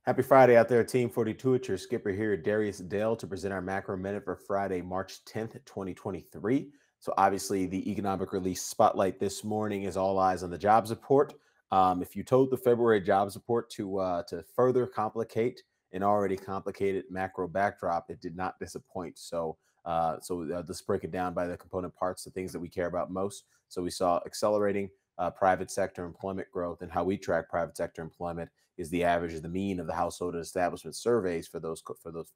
Happy Friday out there, Team 42. It's your skipper here, Darius Dale, to present our macro minute for Friday, March 10th, 2023. So, obviously, the economic release spotlight this morning is all eyes on the jobs report. If you told the February jobs report to further complicate an already complicated macro backdrop, it did not disappoint. So let's break it down by the component parts, the things that we care about most. So, we saw accelerating private sector employment growth, and how we track private sector employment is the average, is the mean of the household and establishment surveys for those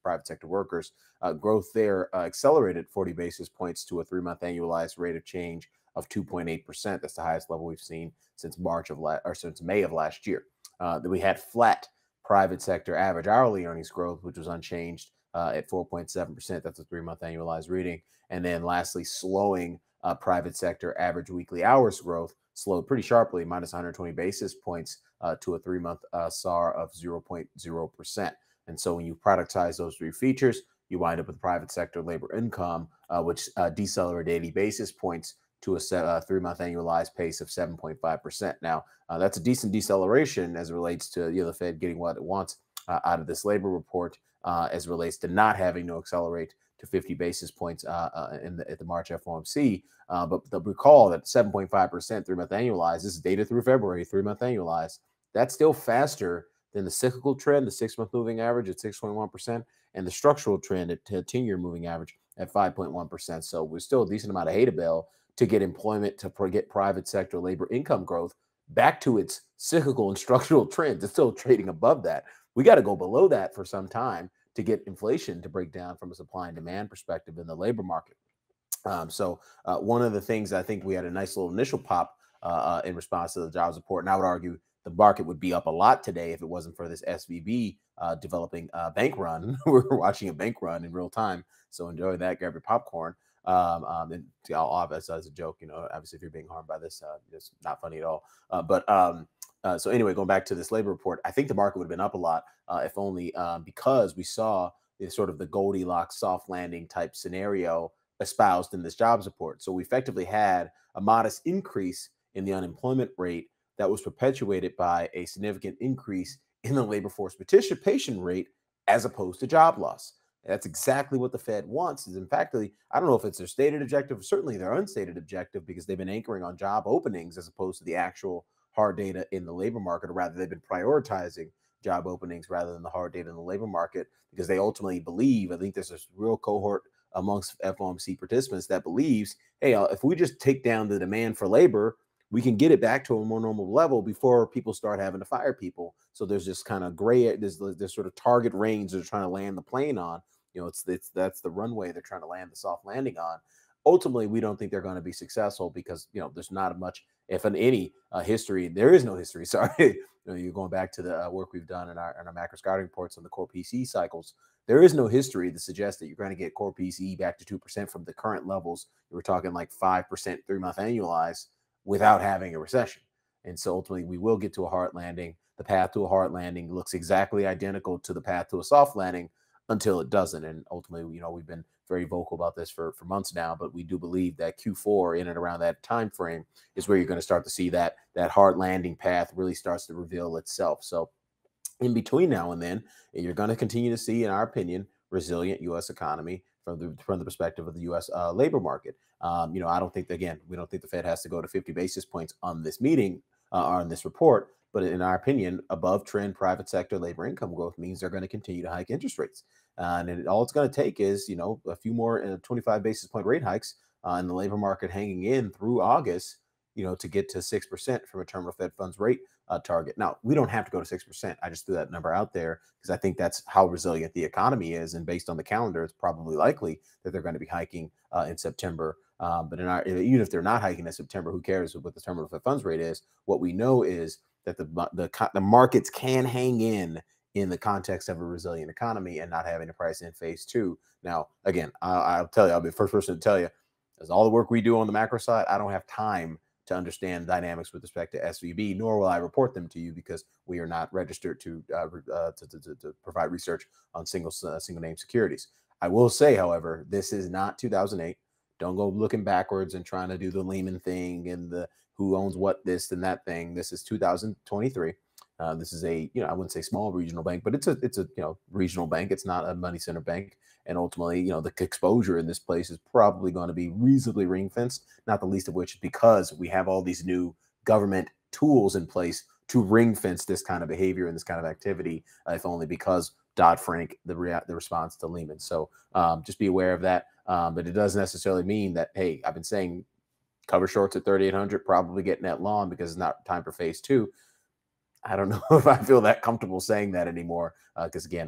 private sector workers. Growth there accelerated 40 basis points to a 3-month annualized rate of change of 2.8%. That's the highest level we've seen since since May of last year. Then we had flat private sector average hourly earnings growth, which was unchanged at 4.7%. That's a 3-month annualized reading. And then lastly, slowing private sector average weekly hours growth slowed pretty sharply, minus 120 basis points to a 3-month SAR of 0.0%. And so when you productize those three features, you wind up with private sector labor income, which decelerated 80 basis points to a 3-month annualized pace of 7.5%. Now, that's a decent deceleration as it relates to the Fed getting what it wants out of this labor report, as it relates to not having to accelerate to 50 basis points at the March FOMC. But recall that 7.5% 3-month annualized, this is data through February, 3-month annualized, that's still faster than the cyclical trend, the 6-month moving average at 6.1%, and the structural trend at 10-year moving average at 5.1%. So we're still a decent amount of hay to bail to get employment, to get private sector labor income growth back to its cyclical and structural trends. It's still trading above that. We got to go below that for some time to get inflation to break down from a supply and demand perspective in the labor market. One of the things, I think we had a nice little initial pop in response to the jobs report, and I would argue the market would be up a lot today if it wasn't for this SVB developing bank run. We're watching a bank run in real time, so enjoy that. Grab your popcorn. And obviously, as a joke, obviously, if you're being harmed by this, it's not funny at all. So anyway, going back to this labor report, I think the market would have been up a lot if only because we saw the Goldilocks soft landing type scenario espoused in this jobs report. So we effectively had a modest increase in the unemployment rate that was perpetuated by a significant increase in the labor force participation rate as opposed to job loss. That's exactly what the Fed wants. Is in fact, I don't know if it's their stated objective, certainly their unstated objective, because they've been anchoring on job openings as opposed to the actual hard data in the labor market, or rather they've been prioritizing job openings rather than the hard data in the labor market, because they ultimately believe, I think there's this real cohort amongst FOMC participants that believes, hey, if we just take down the demand for labor, we can get it back to a more normal level before people start having to fire people. So there's this kind of there's sort of target range they're trying to land the plane on. That's the runway they're trying to land the soft landing on. Ultimately, we don't think they're going to be successful because there's not much, if in any history, there is no history. Sorry, you're going back to the work we've done in our macro scouting reports on the core PCE cycles. There is no history to suggest that you're going to get core PCE back to 2% from the current levels. We're talking like 5% 3-month annualized without having a recession. And so ultimately, we will get to a hard landing. The path to a hard landing looks exactly identical to the path to a soft landing until it doesn't. And ultimately, we've been very vocal about this for months now, but we do believe that Q4 in and around that time frame is where you're going to start to see that hard landing path really starts to reveal itself. So in between now and then, you're going to continue to see, in our opinion, resilient U.S. economy from the perspective of the U.S. Labor market. I don't think, again, we don't think the Fed has to go to 50 basis points on this meeting or on this report. But in our opinion, above trend private sector labor income growth means they're going to continue to hike interest rates. And all it's going to take is, a few more 25 basis point rate hikes in the labor market hanging in through August, to get to 6% from a terminal Fed funds rate target. Now, we don't have to go to 6%. I just threw that number out there because I think that's how resilient the economy is. And based on the calendar, it's probably likely that they're going to be hiking in September. But even if they're not hiking in September, who cares what the terminal Fed funds rate is? What we know is that the markets can hang in the context of a resilient economy and not having to price in phase two. Now, again, I'll tell you, I'll be the first person to tell you, as all the work we do on the macro side, I don't have time to understand dynamics with respect to SVB, nor will I report them to you because we are not registered to provide research on single name securities. I will say, however, this is not 2008. Don't go looking backwards and trying to do the Lehman thing and the who owns what this and that thing. This is 2023. This is a, I wouldn't say small regional bank, but it's a regional bank. It's not a money center bank. And ultimately, the exposure in this place is probably going to be reasonably ring fenced, not the least of which because we have all these new government tools in place to ring fence this kind of behavior and this kind of activity, if only because Dodd-Frank, the response to Lehman. So just be aware of that. But it doesn't necessarily mean that, hey, I've been saying cover shorts at 3,800, probably getting that long because it's not time for phase two. I don't know if I feel that comfortable saying that anymore. Because again,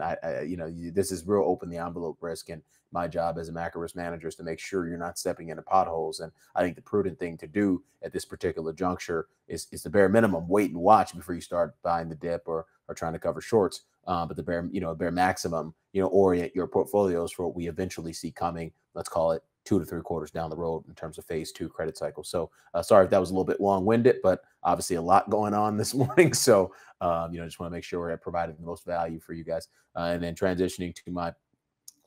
this is real open the envelope risk, and my job as a macro risk manager is to make sure you're not stepping into potholes. And I think the prudent thing to do at this particular juncture is the bare minimum, wait and watch before you start buying the dip or trying to cover shorts. But the bare maximum, orient your portfolios for what we eventually see coming. Let's call it 2 to 3 quarters down the road in terms of phase two credit cycle. So sorry if that was a little bit long-winded, but obviously a lot going on this morning. So, just want to make sure we're providing the most value for you guys. And then transitioning to my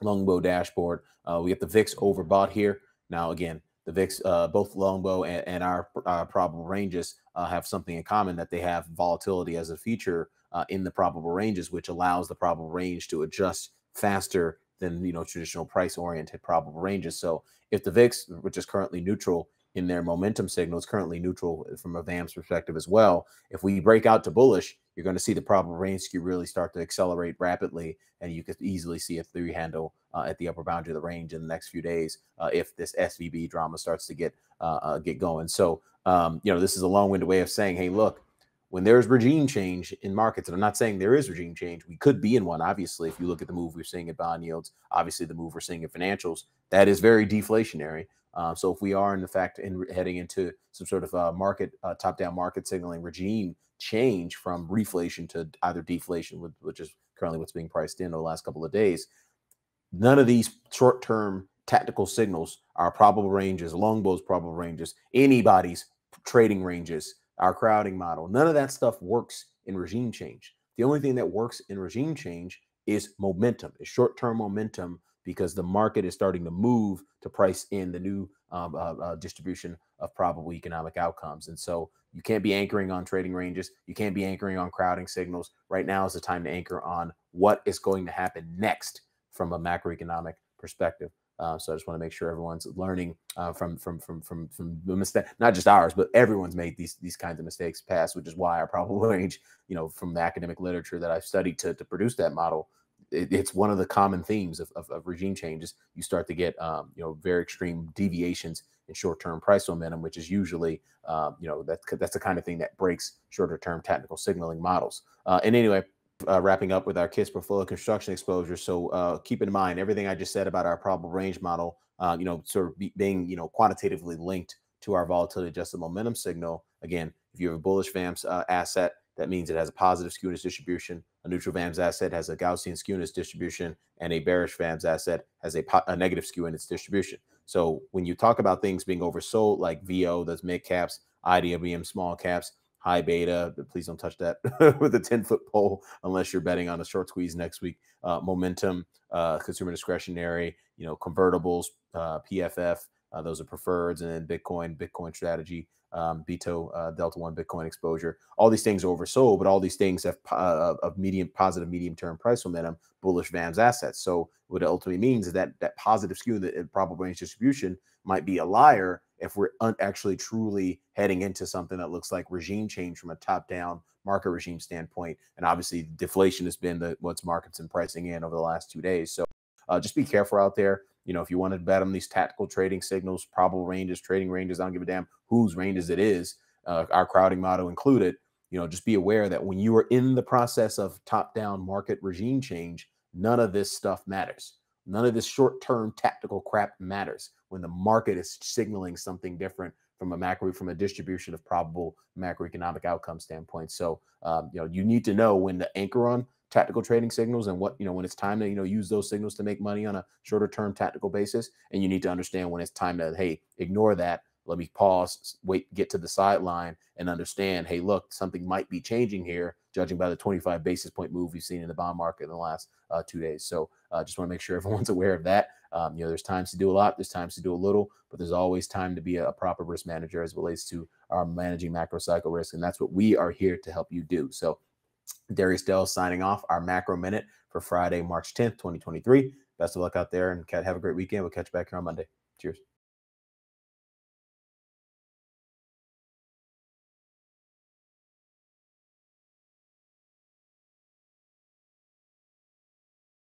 Longbow dashboard, we get the VIX overbought here. Now, again, the VIX, both Longbow and our probable ranges have something in common, that they have volatility as a feature in the probable ranges, which allows the probable range to adjust faster than traditional price-oriented probable ranges. So if the VIX, which is currently neutral in their momentum signal, is currently neutral from a VAM's perspective as well. If we break out to bullish, you're going to see the probable range skew really start to accelerate rapidly, and you could easily see a 3 handle at the upper boundary of the range in the next few days if this SVB drama starts to get going. So this is a long-winded way of saying, hey, look, when there's regime change in markets, and I'm not saying there is regime change, we could be in one. Obviously, if you look at the move we're seeing in bond yields, obviously the move we're seeing in financials, that is very deflationary. So if we are in fact heading into some sort of market top-down market signaling regime change from reflation to either deflation, which is currently what's being priced in over the last couple of days, none of these short-term tactical signals, our probable ranges, Longbow's probable ranges, anybody's trading ranges, our crowding model, none of that stuff works in regime change. The only thing that works in regime change is momentum, is short-term momentum, because the market is starting to move to price in the new distribution of probable economic outcomes. And so you can't be anchoring on trading ranges. You can't be anchoring on crowding signals. Right now is the time to anchor on what is going to happen next from a macroeconomic perspective. So I just want to make sure everyone's learning from the mistake, not just ours, but everyone's made these kinds of mistakes past, which is why our probable range, from the academic literature that I've studied to produce that model, it's one of the common themes of regime changes. You start to get very extreme deviations in short-term price momentum, which is usually that's the kind of thing that breaks shorter-term technical signaling models. And anyway, wrapping up with our KISS portfolio construction exposure. So keep in mind everything I just said about our probable range model, sort of being quantitatively linked to our volatility adjusted momentum signal. Again, if you have a bullish VAMS asset, that means it has a positive skewness distribution. A neutral VAMS asset has a Gaussian skewness distribution, and a bearish VAMS asset has a negative skew in its distribution. So when you talk about things being oversold, like VO, those mid caps, IDWM small caps, high beta, please don't touch that with a 10-foot pole unless you're betting on a short squeeze next week. Momentum, consumer discretionary, convertibles, PFF, those are preferreds, and then Bitcoin strategy, BITO, Delta One Bitcoin exposure. All these things are oversold, but all these things have positive medium-term price momentum, bullish VAMS assets. So what it ultimately means is that positive skew in the probable range distribution might be a liar if we're actually truly heading into something that looks like regime change from a top-down market regime standpoint. And obviously, deflation has been what's markets and pricing in over the last 2 days. So just be careful out there. If you want to bet on these tactical trading signals, probable ranges, trading ranges, I don't give a damn whose ranges it is, our crowding model included, just be aware that when you are in the process of top-down market regime change, none of this stuff matters. None of this short-term tactical crap matters when the market is signaling something different from a distribution of probable macroeconomic outcome standpoint. So, you need to know when to anchor on tactical trading signals and when it's time to, use those signals to make money on a shorter term tactical basis. And you need to understand when it's time to, hey, ignore that. Let me pause, wait, get to the sideline and understand, hey, look, something might be changing here, judging by the 25 basis point move we've seen in the bond market in the last 2 days. So just want to make sure everyone's aware of that. There's times to do a lot, there's times to do a little, but there's always time to be a proper risk manager as it relates to managing macro cycle risk. And that's what we are here to help you do. So Darius Dale signing off our macro minute for Friday, March 10th, 2023. Best of luck out there and have a great weekend. We'll catch you back here on Monday. Cheers.